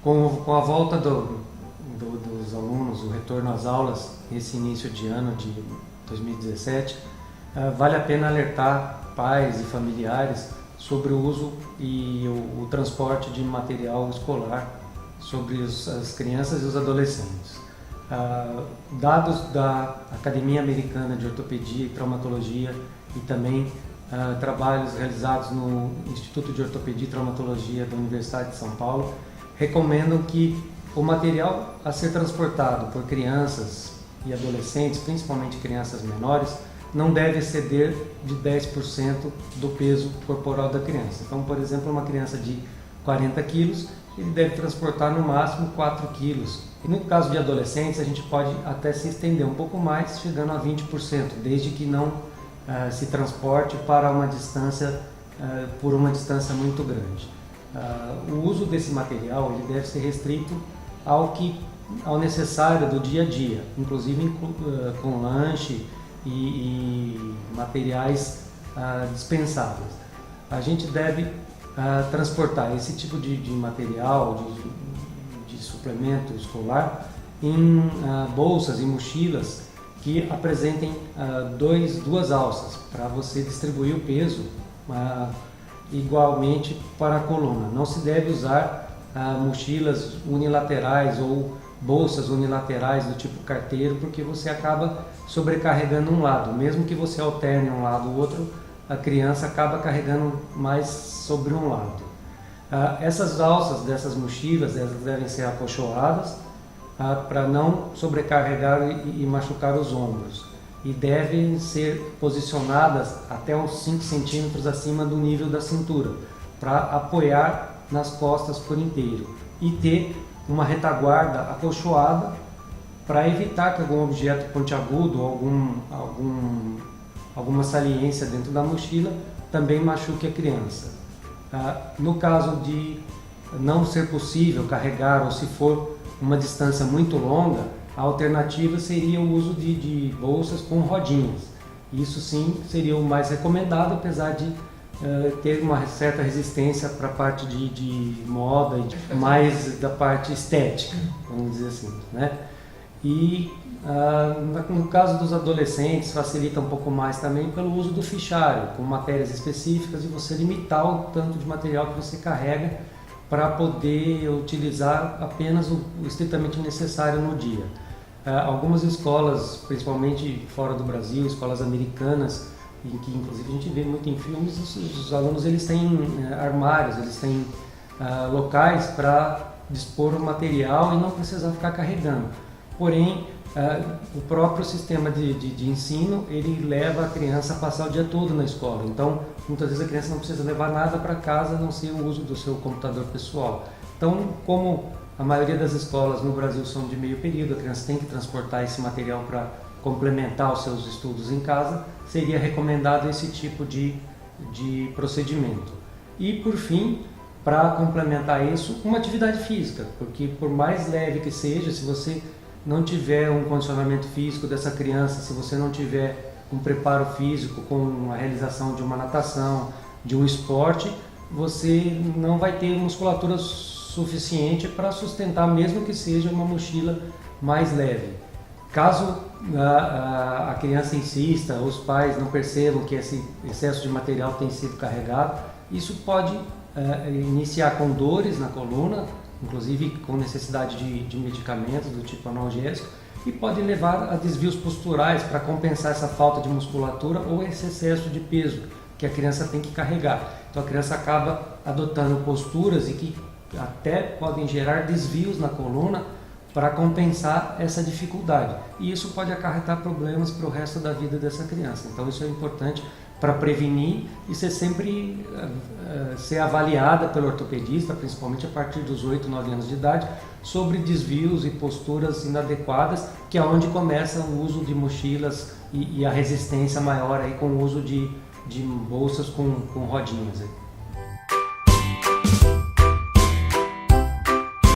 Com a volta dos alunos, o retorno às aulas, esse início de ano de 2017, vale a pena alertar pais e familiares sobre o uso e o transporte de material escolar sobre as crianças e os adolescentes. Dados da Academia Americana de Ortopedia e Traumatologia e também trabalhos realizados no Instituto de Ortopedia e Traumatologia da Universidade de São Paulo recomendam que o material a ser transportado por crianças e adolescentes, principalmente crianças menores, não deve exceder de 10% do peso corporal da criança. Então, por exemplo, uma criança de 40 quilos, ele deve transportar no máximo 4 quilos. E no caso de adolescentes, a gente pode até se estender um pouco mais, chegando a 20%, desde que não se transporte para uma distância, por uma distância muito grande. O uso desse material ele deve ser restrito ao necessário do dia a dia, inclusive com lanche e materiais dispensáveis. A gente deve transportar esse tipo de material, de suplemento escolar, em bolsas e mochilas que apresentem duas alças, para você distribuir o peso igualmente para a coluna. Não se deve usar mochilas unilaterais ou bolsas unilaterais do tipo carteiro, porque você acaba sobrecarregando um lado. Mesmo que você alterne um lado ou outro, a criança acaba carregando mais sobre um lado. Essas alças dessas mochilas elas devem ser acolchoadas para não sobrecarregar e machucar os ombros. E devem ser posicionadas até uns 5 centímetros acima do nível da cintura, para apoiar nas costas por inteiro. E ter uma retaguarda acolchoada para evitar que algum objeto pontiagudo ou alguma saliência dentro da mochila também machuque a criança. No caso de não ser possível carregar, ou se for uma distância muito longa, a alternativa seria o uso de bolsas com rodinhas. Isso sim seria o mais recomendado, apesar de ter uma certa resistência para a parte de moda e mais da parte estética, vamos dizer assim, né? E no caso dos adolescentes facilita um pouco mais também pelo uso do fichário, com matérias específicas, e você limitar o tanto de material que você carrega para poder utilizar apenas o estritamente necessário no dia. Algumas escolas, principalmente fora do Brasil, escolas americanas, em que inclusive a gente vê muito em filmes, os alunos eles têm armários, eles têm locais para dispor o material e não precisar ficar carregando. Porém, o próprio sistema de ensino, ele leva a criança a passar o dia todo na escola. Então, muitas vezes a criança não precisa levar nada para casa, a não ser o uso do seu computador pessoal. Então, como a maioria das escolas no Brasil são de meio período, a criança tem que transportar esse material para complementar os seus estudos em casa, seria recomendado esse tipo de procedimento. E, por fim, para complementar isso, uma atividade física, porque por mais leve que seja, se você não tiver um condicionamento físico dessa criança, se você não tiver um preparo físico com a realização de uma natação, de um esporte, você não vai ter musculatura suficiente para sustentar, mesmo que seja uma mochila mais leve. Caso a criança insista, os pais não percebam que esse excesso de material tem sido carregado, isso pode iniciar com dores na coluna, inclusive com necessidade de medicamentos do tipo analgésico, e pode levar a desvios posturais para compensar essa falta de musculatura ou esse excesso de peso que a criança tem que carregar. Então a criança acaba adotando posturas e que até podem gerar desvios na coluna para compensar essa dificuldade. E isso pode acarretar problemas para o resto da vida dessa criança. Então isso é importante para prevenir e sempre ser avaliada pelo ortopedista, principalmente a partir dos 8, 9 anos de idade, sobre desvios e posturas inadequadas, que é onde começa o uso de mochilas e a resistência maior aí com o uso de bolsas com rodinhas.